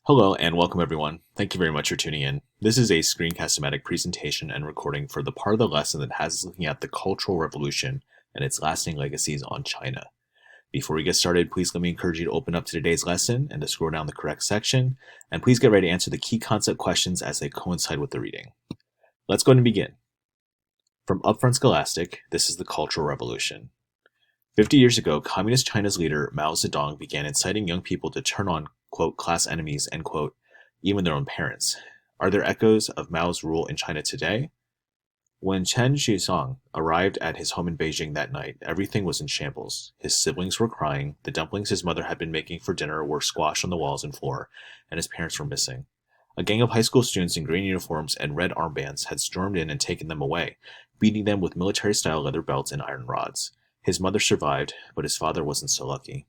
Hello and welcome everyone. Thank you very much for tuning in. This is a screencast-o-matic presentation and recording for the part of the lesson that has us looking at the Cultural Revolution and its lasting legacies on China. Before we get started, please let me encourage you to open up to today's lesson and to scroll down the correct section, and please get ready to answer the key concept questions as they coincide with the reading. Let's go ahead and begin. From Upfront Scholastic, this is the Cultural Revolution. 50 years ago, Communist China's leader Mao Zedong began inciting young people to turn on, quote, class enemies, end quote, even their own parents. Are there echoes of Mao's rule in China today? When Chen Shizong arrived at his home in Beijing that night, everything was in shambles. His siblings were crying, the dumplings his mother had been making for dinner were squashed on the walls and floor, and his parents were missing. A gang of high school students in green uniforms and red armbands had stormed in and taken them away, beating them with military-style leather belts and iron rods. His mother survived, but his father wasn't so lucky.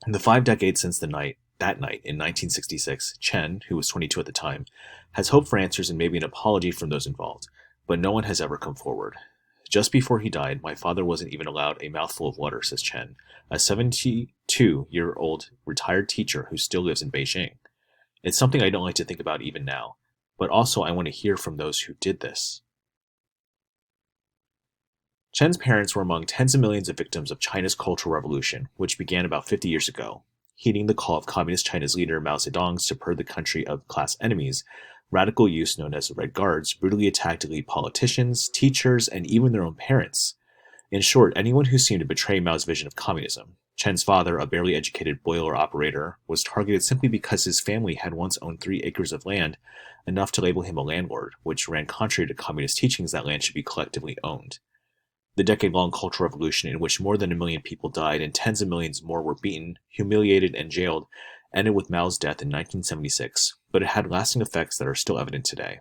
In the 5 decades since that night in 1966, Chen, who was 22 at the time, has hoped for answers and maybe an apology from those involved, but no one has ever come forward. Just before he died, my father wasn't even allowed a mouthful of water, says Chen, a 72-year-old retired teacher who still lives in Beijing. It's something I don't like to think about even now, but also I want to hear from those who did this. Chen's parents were among tens of millions of victims of China's Cultural Revolution, which began about 50 years ago. Heeding the call of Communist China's leader Mao Zedong to purge the country of class enemies, radical youths known as Red Guards brutally attacked elite politicians, teachers, and even their own parents. In short, anyone who seemed to betray Mao's vision of communism. Chen's father, a barely educated boiler operator, was targeted simply because his family had once owned 3 acres of land, enough to label him a landlord, which ran contrary to communist teachings that land should be collectively owned. The decade-long Cultural Revolution, in which more than 1 million people died and tens of millions more were beaten, humiliated, and jailed, ended with Mao's death in 1976, but it had lasting effects that are still evident today.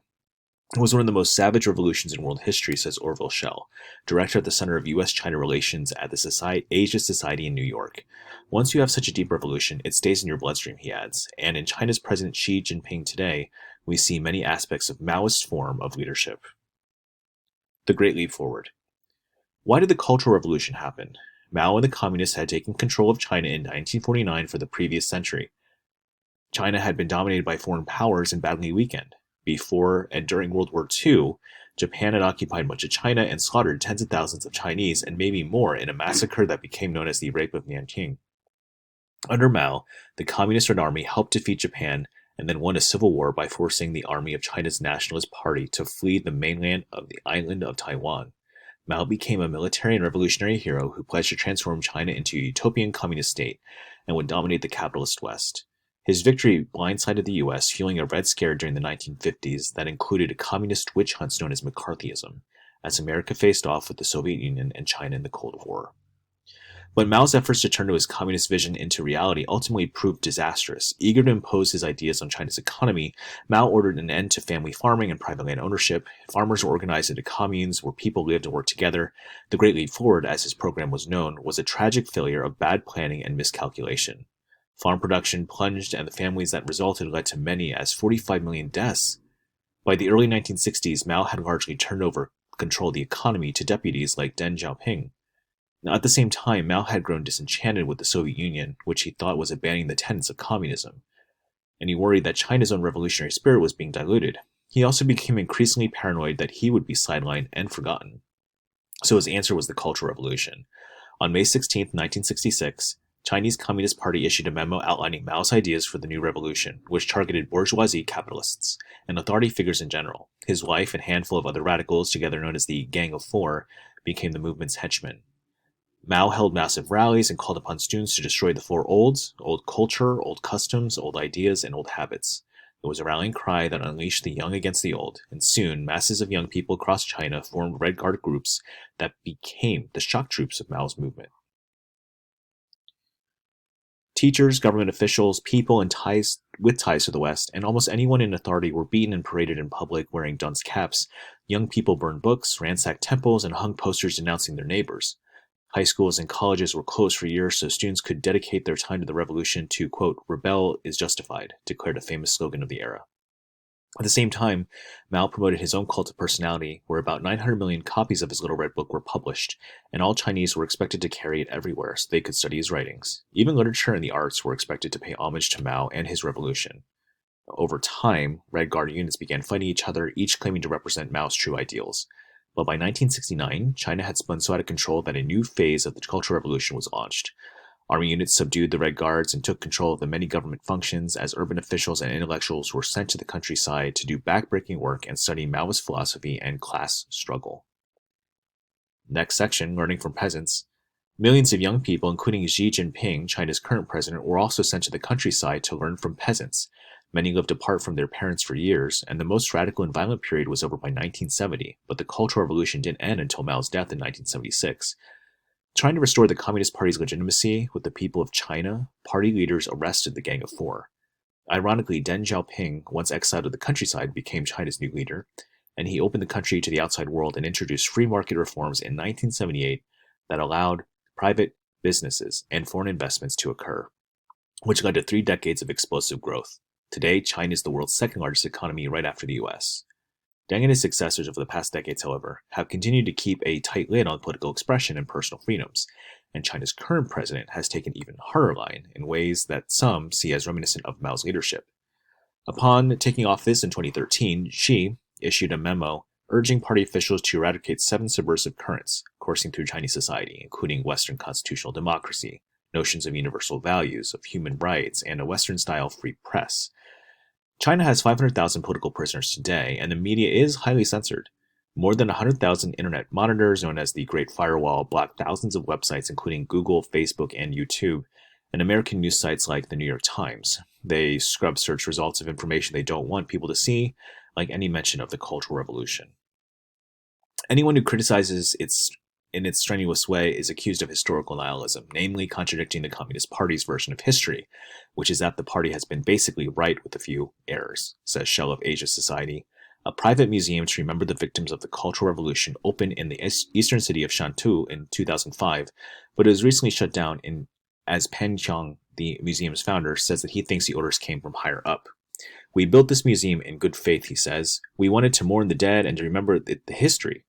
It was one of the most savage revolutions in world history, says Orville Schell, director at the Center of U.S.-China Relations at the Asia Society in New York. Once you have such a deep revolution, it stays in your bloodstream, he adds, and in China's President Xi Jinping today, we see many aspects of Maoist form of leadership. The Great Leap Forward. Why did the Cultural Revolution happen? Mao and the Communists had taken control of China in 1949 for the previous century. China had been dominated by foreign powers and badly weakened. Before and during World War II, Japan had occupied much of China and slaughtered tens of thousands of Chinese and maybe more in a massacre that became known as the Rape of Nanking. Under Mao, the Communist Red Army helped defeat Japan and then won a civil war by forcing the army of China's Nationalist Party to flee the mainland of the island of Taiwan. Mao became a military and revolutionary hero who pledged to transform China into a utopian communist state and would dominate the capitalist West. His victory blindsided the U.S., fueling a Red Scare during the 1950s that included communist witch hunts known as McCarthyism, as America faced off with the Soviet Union and China in the Cold War. But Mao's efforts to turn his communist vision into reality ultimately proved disastrous. Eager to impose his ideas on China's economy, Mao ordered an end to family farming and private land ownership. Farmers were organized into communes where people lived and worked together. The Great Leap Forward, as his program was known, was a tragic failure of bad planning and miscalculation. Farm production plunged, and the families that resulted led to many as 45 million deaths. By the early 1960s, Mao had largely turned over control of the economy to deputies like Deng Xiaoping. Now, at the same time, Mao had grown disenchanted with the Soviet Union, which he thought was abandoning the tenets of communism, and he worried that China's own revolutionary spirit was being diluted. He also became increasingly paranoid that he would be sidelined and forgotten. So his answer was the Cultural Revolution. On May 16, 1966, Chinese Communist Party issued a memo outlining Mao's ideas for the new revolution, which targeted bourgeoisie capitalists and authority figures in general. His wife and a handful of other radicals, together known as the Gang of Four, became the movement's henchmen. Mao held massive rallies and called upon students to destroy the four olds: old culture, old customs, old ideas, and old habits. It was a rallying cry that unleashed the young against the old, and soon masses of young people across China formed Red Guard groups that became the shock troops of Mao's movement. Teachers, government officials, people with ties to the West, and almost anyone in authority were beaten and paraded in public wearing dunce caps. Young people burned books, ransacked temples, and hung posters denouncing their neighbors. High schools and colleges were closed for years so students could dedicate their time to the revolution to, quote, "rebel is justified," declared a famous slogan of the era. At the same time, Mao promoted his own cult of personality, where about 900 million copies of his Little Red Book were published, and all Chinese were expected to carry it everywhere so they could study his writings. Even literature and the arts were expected to pay homage to Mao and his revolution. Over time, Red Guard units began fighting each other, each claiming to represent Mao's true ideals. But by 1969, China had spun so out of control that a new phase of the Cultural Revolution was launched. Army units subdued the Red Guards and took control of the many government functions as urban officials and intellectuals were sent to the countryside to do backbreaking work and study Maoist philosophy and class struggle. Next section, learning from peasants. Millions of young people, including Xi Jinping, China's current president, were also sent to the countryside to learn from peasants. Many lived apart from their parents for years, and the most radical and violent period was over by 1970, but the Cultural Revolution didn't end until Mao's death in 1976. Trying to restore the Communist Party's legitimacy with the people of China, party leaders arrested the Gang of Four. Ironically, Deng Xiaoping, once exiled to the countryside, became China's new leader, and he opened the country to the outside world and introduced free market reforms in 1978 that allowed private businesses and foreign investments to occur, which led to 3 decades of explosive growth. Today, China is the world's second largest economy right after the US. Deng and his successors over the past decades, however, have continued to keep a tight lid on political expression and personal freedoms, and China's current president has taken an even harder line in ways that some see as reminiscent of Mao's leadership. Upon taking office in 2013, Xi issued a memo urging party officials to eradicate 7 subversive currents coursing through Chinese society, including Western constitutional democracy, notions of universal values, of human rights, and a Western-style free press. China has 500,000 political prisoners today, and the media is highly censored. More than 100,000 internet monitors, known as the Great Firewall, block thousands of websites, including Google, Facebook, and YouTube, and American news sites like the New York Times. They scrub search results of information they don't want people to see, like any mention of the Cultural Revolution. Anyone who criticizes it in its strenuous way is accused of historical nihilism, namely contradicting the Communist Party's version of history, which is that the party has been basically right with a few errors, says Shell of Asia Society. A private museum to remember the victims of the Cultural Revolution opened in the eastern city of Shantou in 2005, but it was recently shut down as Pen Qiang, the museum's founder, says that he thinks the orders came from higher up. We built this museum in good faith, he says. We wanted to mourn the dead and to remember the history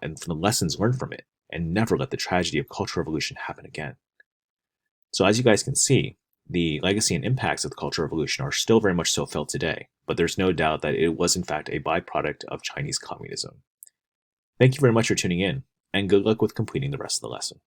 and from the lessons learned from it, and never let the tragedy of Cultural Revolution happen again. So as you guys can see, the legacy and impacts of the Cultural Revolution are still very much so felt today, but there's no doubt that it was in fact a byproduct of Chinese communism. Thank you very much for tuning in, and good luck with completing the rest of the lesson.